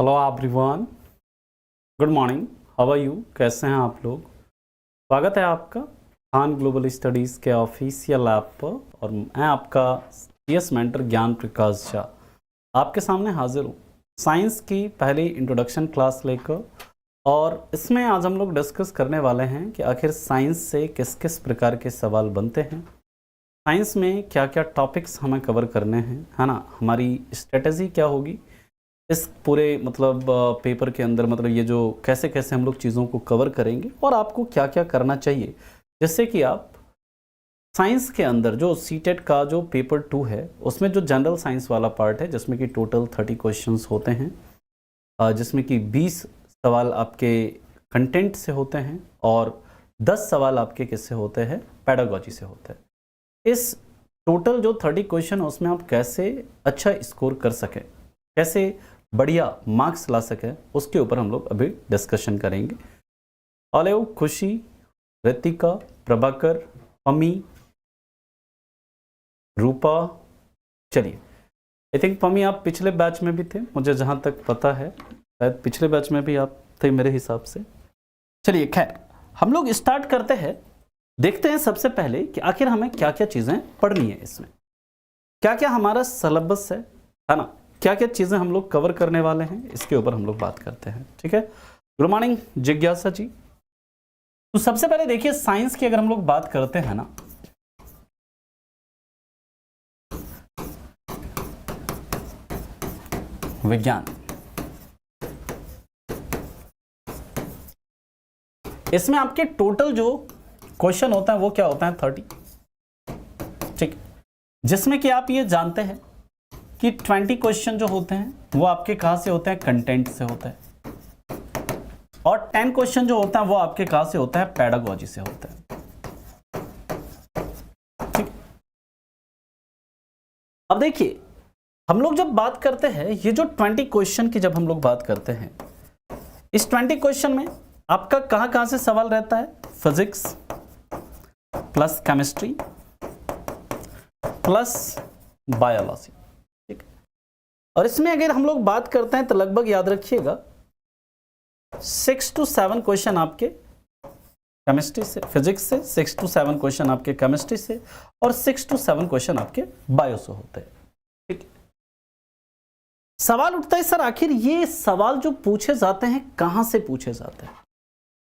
Hello everyone, good morning, how are you? कैसे हैं आप लोग? स्वागत है आपका खान ग्लोबल स्टडीज़ के ऑफिशियल ऐप पर और मैं आपका CS मेंटर ज्ञान प्रकाश झा आपके सामने हाजिर हूँ साइंस की पहली इंट्रोडक्शन क्लास लेकर। और इसमें आज हम लोग डिस्कस करने वाले हैं कि आखिर साइंस से किस किस प्रकार के सवाल बनते हैं, साइंस में क्या क्या टॉपिक्स हमें कवर करने हैं, है ना, हमारी स्ट्रेटजी क्या होगी इस पूरे पेपर के अंदर, ये जो कैसे कैसे हम लोग चीज़ों को कवर करेंगे और आपको क्या क्या करना चाहिए, जिससे कि आप साइंस के अंदर जो सीटेट का जो पेपर 2 है उसमें जो जनरल साइंस वाला पार्ट है जिसमें कि टोटल 30 क्वेश्चंस होते हैं, जिसमें कि 20 सवाल आपके कंटेंट से होते हैं और 10 सवाल आपके किससे होते हैं, पेडागॉजी से होते हैं। इस टोटल जो 30 क्वेश्चन है उसमें आप कैसे अच्छा स्कोर कर सकें, कैसे बढ़िया मार्क्स ला सके, उसके ऊपर हम लोग अभी डिस्कशन करेंगे। ऑलिव, खुशी, रितिका, प्रभाकर, पमी, रूपा, चलिए आई थिंक पमी आप पिछले बैच में भी थे, मुझे जहां तक पता है शायद पिछले बैच में भी आप थे मेरे हिसाब से। चलिए खैर हम लोग स्टार्ट करते हैं, देखते हैं सबसे पहले कि आखिर हमें क्या क्या चीजें पढ़नी है, इसमें क्या क्या हमारा सिलेबस है ना, क्या क्या चीजें हम लोग कवर करने वाले हैं, इसके ऊपर हम लोग बात करते हैं। ठीक है, गुड मॉर्निंग जिज्ञासा जी। तो सबसे पहले देखिए साइंस की अगर हम लोग बात करते हैं ना, विज्ञान, इसमें आपके टोटल जो क्वेश्चन होता है वो क्या होता है 30, ठीक, जिसमें कि आप ये जानते हैं कि 20 क्वेश्चन जो होते हैं वो आपके कहां से होते हैं, कंटेंट से होता है, और 10 क्वेश्चन जो होता है वो आपके कहां से होता है, पेडागॉजी से होता है। ठीक, अब देखिए हम लोग जब बात करते हैं ये जो 20 क्वेश्चन की जब हम लोग बात करते हैं, इस 20 क्वेश्चन में आपका कहां कहां से सवाल रहता है, physics plus chemistry plus biology. और इसमें अगर हम लोग बात करते हैं तो लगभग याद रखिएगा 6 to 7 क्वेश्चन आपके केमिस्ट्री से, फिजिक्स से 6 to 7 क्वेश्चन आपके केमिस्ट्री से और 6 to 7 क्वेश्चन आपके बायो से होते हैं। ठीक, सवाल उठता है सर आखिर ये सवाल जो पूछे जाते हैं कहां से पूछे जाते हैं,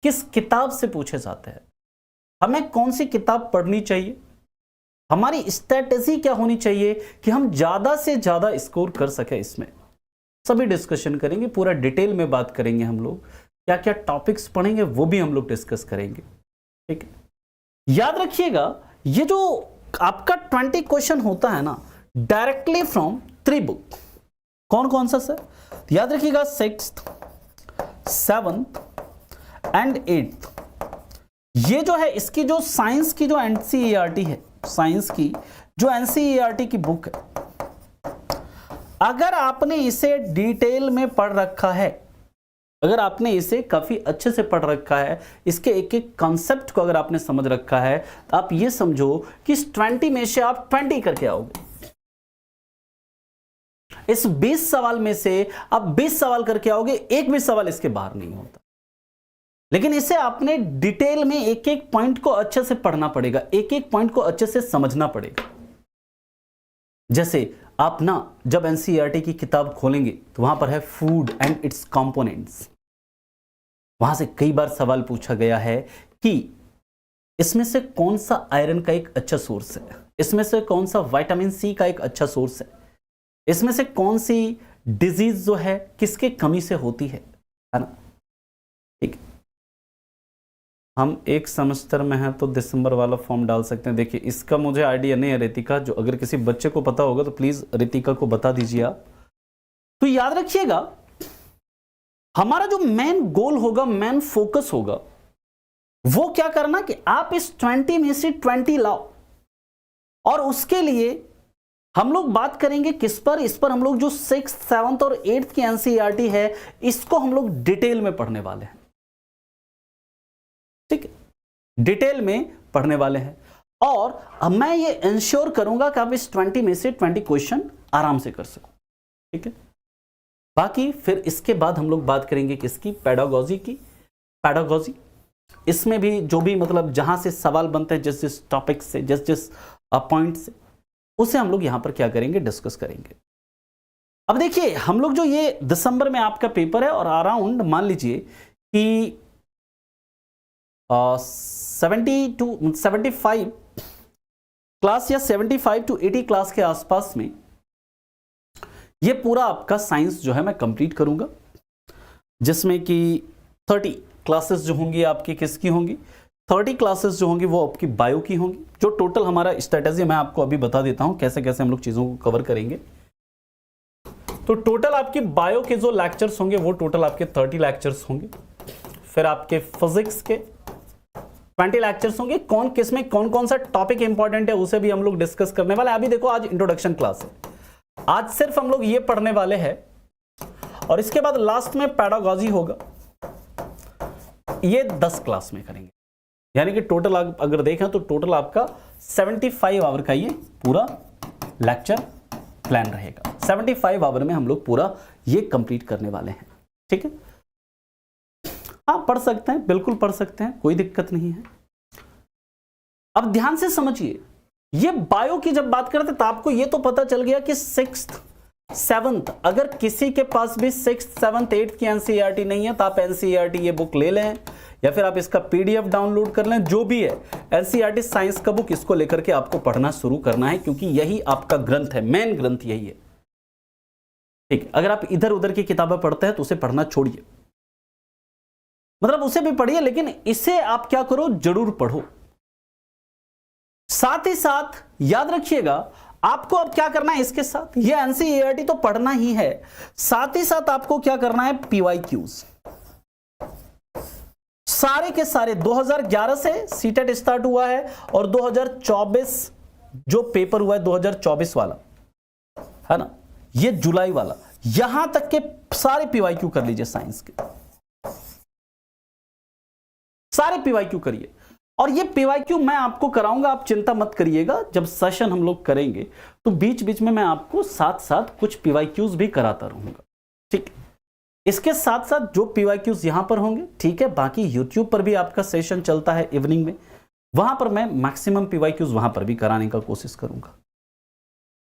किस किताब से पूछे जाते हैं, हमें कौन सी किताब पढ़नी चाहिए, हमारी स्ट्रेटेजी क्या होनी चाहिए कि हम ज्यादा से ज्यादा स्कोर कर सके, इसमें सभी डिस्कशन करेंगे, पूरा डिटेल में बात करेंगे हम लोग, क्या क्या टॉपिक्स पढ़ेंगे वो भी हम लोग डिस्कस करेंगे। ठीक है, याद रखिएगा ये जो आपका 20 क्वेश्चन होता है ना, डायरेक्टली फ्रॉम 3 बुक, कौन कौन सा सर, याद रखिएगा 6th, 7th एंड 8th। ये जो है इसकी जो साइंस की जो NCERT है, साइंस की जो NCERT की बुक है, अगर आपने इसे डिटेल में पढ़ रखा है, अगर आपने इसे काफी अच्छे से पढ़ रखा है, इसके एक एक कॉन्सेप्ट को अगर आपने समझ रखा है, तो आप ये समझो कि इस 20 में से आप 20 करके आओगे, इस 20 सवाल में से आप 20 सवाल करके आओगे, एक भी सवाल इसके बाहर नहीं होता। लेकिन इसे आपने डिटेल में एक एक पॉइंट को अच्छे से पढ़ना पड़ेगा, एक एक पॉइंट को अच्छे से समझना पड़ेगा। जैसे आप ना जब NCERT की किताब खोलेंगे तो वहां पर है फूड एंड इट्स कंपोनेंट्स, वहां से कई बार सवाल पूछा गया है कि इसमें से कौन सा आयरन का एक अच्छा सोर्स है, इसमें से कौन सा विटामिन C का एक अच्छा सोर्स है, इसमें से कौन सी डिजीज जो है किसके कमी से होती है ना। ठीक, हम एक सेमेस्टर में हैं तो दिसंबर वाला फॉर्म डाल सकते हैं। देखिए इसका मुझे आइडिया नहीं है रितिका, जो अगर किसी बच्चे को पता होगा तो प्लीज रितिका को बता दीजिए आप। तो याद रखिएगा हमारा जो मेन गोल होगा, मेन फोकस होगा, वो क्या करना कि आप इस 20 में से 20 लाओ, और उसके लिए हम लोग बात करेंगे किस पर, इस पर हम लोग जो 6th, 7th और 8th की NCERT है इसको हम लोग डिटेल में पढ़ने वाले हैं। ठीक है, डिटेल में पढ़ने वाले हैं, और मैं ये इंश्योर करूंगा कि आप इस 20 में से 20 क्वेश्चन आराम से कर सको। ठीक है, बाकी फिर इसके बाद हम लोग बात करेंगे किसकी, पेडागोजी की। पेडागोजी इसमें भी जो भी मतलब जहां से सवाल बनते हैं, जिस जिस टॉपिक से, जिस जिस पॉइंट से, उसे हम लोग यहां पर क्या करेंगे, डिस्कस करेंगे। अब देखिए हम लोग जो ये दिसंबर में आपका पेपर है और अराउंड मान लीजिए कि 70 to 75 क्लास या 75 to 80 क्लास के आसपास में ये पूरा आपका साइंस जो है मैं कंप्लीट करूंगा, जिसमें कि 30 क्लासेस जो होंगी आपकी किसकी होंगी, 30 क्लासेस जो होंगी वो आपकी बायो की होंगी। जो टोटल हमारा स्ट्रेटेजी मैं आपको अभी बता देता हूं कैसे कैसे हम लोग चीजों को कवर करेंगे। तो टोटल आपकी बायो के जो लेक्चर्स होंगे वो टोटल आपके 30 लेक्चर्स होंगे। फिर आपके फिजिक्स के 20 लेक्चर्स होंगे। कौन किस में कौन कौन सा टॉपिक इंपॉर्टेंट है उसे भी हम लोग डिस्कस करने वाले हैं। अभी देखो आज इंट्रोडक्शन क्लास है, आज सिर्फ हम लोग ये पढ़ने वाले हैं और इसके बाद लास्ट में पेडागोजी होगा, ये 10 क्लास में करेंगे। यानी कि टोटल अगर देखें तो टोटल आपका 75 आवर का ये पूरा लेक्चर प्लान रहेगा। 75 आवर में हम लोग पूरा ये कंप्लीट करने वाले हैं, ठीक है। हाँ पढ़ सकते हैं, बिल्कुल पढ़ सकते हैं, कोई दिक्कत नहीं है। अब ध्यान से समझिए, ये बायो की जब बात करते तो आपको ये तो पता चल गया कि 6th 7th अगर किसी के पास भी 6th 7th 8th की एनसीईआरटी नहीं है तो आप एनसीईआरटी ये बुक ले लें या फिर आप इसका पीडीएफ डाउनलोड कर लें। जो भी है एनसीईआरटी साइंस का बुक, इसको लेकर के आपको पढ़ना शुरू करना है, क्योंकि यही आपका ग्रंथ है, मेन ग्रंथ यही है, ठीक। अगर आप इधर उधर की किताबें पढ़ते हैं तो उसे पढ़ना छोड़िए, मतलब उसे भी पढ़िए लेकिन इसे आप क्या करो, जरूर पढ़ो। साथ ही साथ याद रखिएगा आपको अब क्या करना है, इसके साथ ये एनसीईआरटी तो पढ़ना ही है, साथ ही साथ आपको क्या करना है, पीवाईक्यूज सारे के सारे 2011 से सीटेट स्टार्ट हुआ है और 2024 जो पेपर हुआ है 2024 वाला है ना, ये जुलाई वाला, यहां तक के सारे पीवाईक्यू कर लीजिए, साइंस के सारे पीवाईक्यू करिए। और ये पीवाईक्यू मैं आपको कराऊंगा, आप चिंता मत करिएगा। जब सेशन हम लोग करेंगे तो बीच बीच में मैं आपको साथ साथ कुछ पीवाईक्यूज भी कराता रहूंगा, ठीक। इसके साथ साथ जो पीवाईक्यूज यहां पर होंगे, ठीक है, बाकी यूट्यूब पर भी आपका सेशन चलता है इवनिंग में, वहां पर मैं मैक्सिमम पीवाईक्यूज वहां पर भी कराने का कोशिश करूंगा,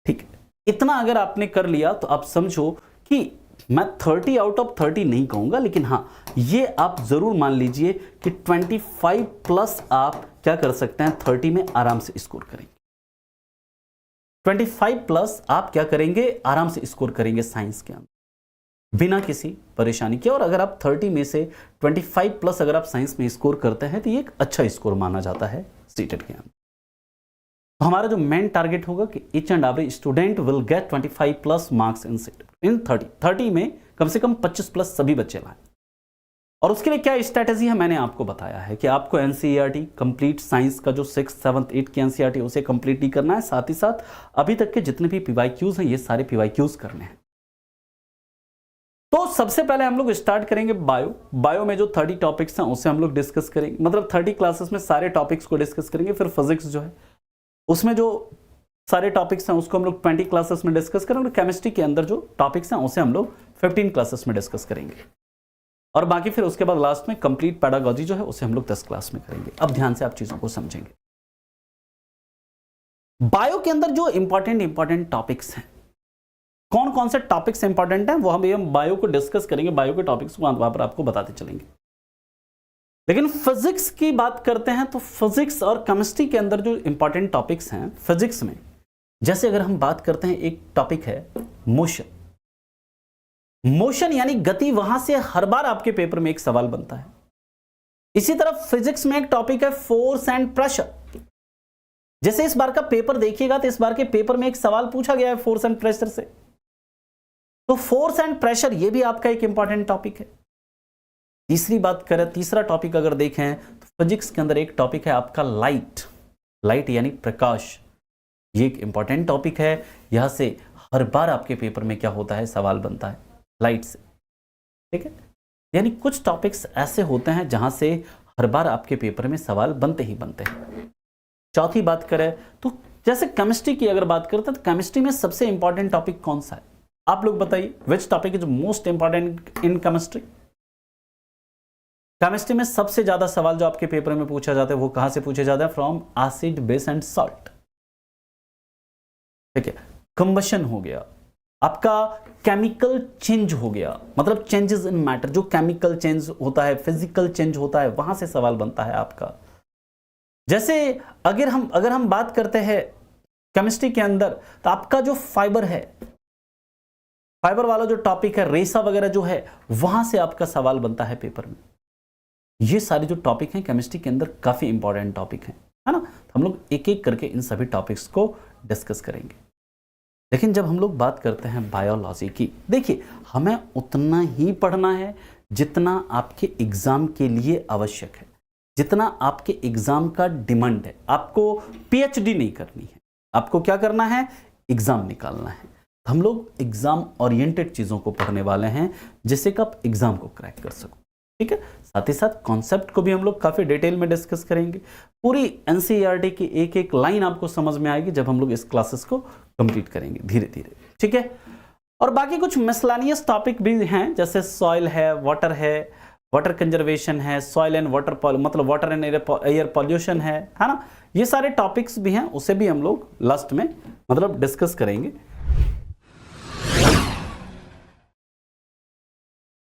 ठीक है। इतना अगर आपने कर लिया तो आप समझो कि मैं 30 आउट ऑफ 30 नहीं कहूंगा, लेकिन हाँ ये आप जरूर मान लीजिए कि 25 प्लस आप क्या कर सकते हैं, 30 में आराम से स्कोर करेंगे। 25 प्लस आप क्या करेंगे, आराम से स्कोर करेंगे साइंस के अंदर बिना किसी परेशानी के। और अगर आप 30 में से 25 प्लस अगर आप साइंस में स्कोर करते हैं तो ये एक अच्छा स्कोर माना जाता है सीटेट के अंदर। तो हमारा जो मेन टारगेट होगा कि each and every student will get 25 plus marks in CTET इन 30 में कम से कम 25 प्लस सभी बच्चे लाएं। और उसके लिए क्या स्ट्रैटेजी है, मैंने आपको बताया है कि आपको एनसीईआरटी कंप्लीट साइंस का जो 6th 7th 8th की एनसीईआरटी उसे कंप्लीट नहीं करना है, साथ ही साथ अभी तक के जितने भी पीवाईक्यूज हैं ये सारे पीवाईक्यूज करने हैं। तो सबसे पहले हम लोग स्टार्ट करेंगे बायो में जो 30 टॉपिक्स हैं उसे हम लोग डिस्कस करेंगे, मतलब 30 क्लासेस में सारे टॉपिक्स को डिस्कस करेंगे। फिर फिजिक्स जो है उसमें जो सारे टॉपिक्स हैं उसको हम लोग 20 क्लासेस में डिस्कस करेंगे। केमिस्ट्री के अंदर जो टॉपिक्स हैं उसे हम लोग 15 क्लासेस में डिस्कस करेंगे। और बाकी फिर उसके बाद लास्ट में कंप्लीट पेडागोजी जो है उसे हम लोग 10 क्लास में करेंगे। अब ध्यान से आप चीजों को समझेंगे। बायो के अंदर जो इंपॉर्टेंट टॉपिक्स हैं, कौन कौन से टॉपिक्स इंपॉर्टेंट हैं वो हम बायो को डिस्कस करेंगे, बायो के टॉपिक्स को वहां पर आपको बताते चलेंगे। लेकिन फिजिक्स की बात करते हैं तो फिजिक्स और केमिस्ट्री के अंदर जो इंपॉर्टेंट टॉपिक्स हैं फिजिक्स में, जैसे अगर हम बात करते हैं, एक टॉपिक है मोशन। मोशन यानी गति, वहां से हर बार आपके पेपर में एक सवाल बनता है। इसी तरह फिजिक्स में एक टॉपिक है फोर्स एंड प्रेशर। जैसे इस बार का पेपर देखिएगा तो इस बार के पेपर में एक सवाल पूछा गया है फोर्स एंड प्रेशर से, तो फोर्स एंड प्रेशर ये भी आपका एक इंपॉर्टेंट टॉपिक है। तीसरी बात करें, तीसरा टॉपिक अगर देखें तो फिजिक्स के अंदर एक टॉपिक है आपका लाइट यानी प्रकाश। ये एक इंपॉर्टेंट टॉपिक है, यहां से हर बार आपके पेपर में क्या होता है, सवाल बनता है लाइट से, ठीक है। यानी कुछ टॉपिक्स ऐसे होते हैं जहां से हर बार आपके पेपर में सवाल बनते ही बनते हैं। चौथी बात करें तो जैसे केमिस्ट्री की अगर बात करते हैं तो केमिस्ट्री में सबसे इंपॉर्टेंट टॉपिक कौन सा है, आप लोग बताइए which topic is most important in chemistry. Chemistry में सबसे ज्यादा सवाल जो आपके पेपर में पूछा जाता है वो कहां से पूछे जाते हैं? From acid, base and salt. ठीक है, कंबशन हो गया, आपका केमिकल चेंज हो गया, मतलब चेंजेस इन मैटर, जो केमिकल चेंज होता है, फिजिकल चेंज होता है, वहां से सवाल बनता है आपका। जैसे अगर हम बात करते हैं केमिस्ट्री के अंदर, तो आपका जो फाइबर है, फाइबर वाला जो टॉपिक है, रेशा वगैरह जो है, वहां से आपका सवाल बनता है पेपर में। ये सारे जो टॉपिक हैं केमिस्ट्री के अंदर काफी इंपॉर्टेंट टॉपिक हैं, है ना। तो हम लोग एक एक करके इन सभी टॉपिक्स को डिस्कस करेंगे। लेकिन जब हम लोग बात करते हैं बायोलॉजी की, देखिए हमें उतना ही पढ़ना है जितना आपके एग्जाम के लिए आवश्यक है, जितना आपके एग्जाम का डिमांड है। आपको पीएचडी नहीं करनी है, आपको क्या करना है? एग्जाम निकालना है। हम लोग एग्जाम ओरिएंटेड चीजों को पढ़ने वाले हैं जिससे कि आप एग्जाम को क्रैक कर सको। ठीक है, साथ ही साथ कॉन्सेप्ट को भी हम लोग काफी डिटेल में डिस्कस करेंगे। पूरी एनसीईआरटी की एक एक लाइन आपको समझ में आएगी जब हम लोग इस क्लासेस को कंप्लीट करेंगे धीरे धीरे। ठीक है, और बाकी कुछ मिसलानियस टॉपिक भी हैं, जैसे सॉइल है, वाटर कंजर्वेशन है, सॉइल एंड वाटर मतलब वाटर एंड एयर पॉल्यूशन है ना। ये सारे टॉपिक्स भी हैं, उसे भी हम लोग लास्ट में मतलब डिस्कस करेंगे।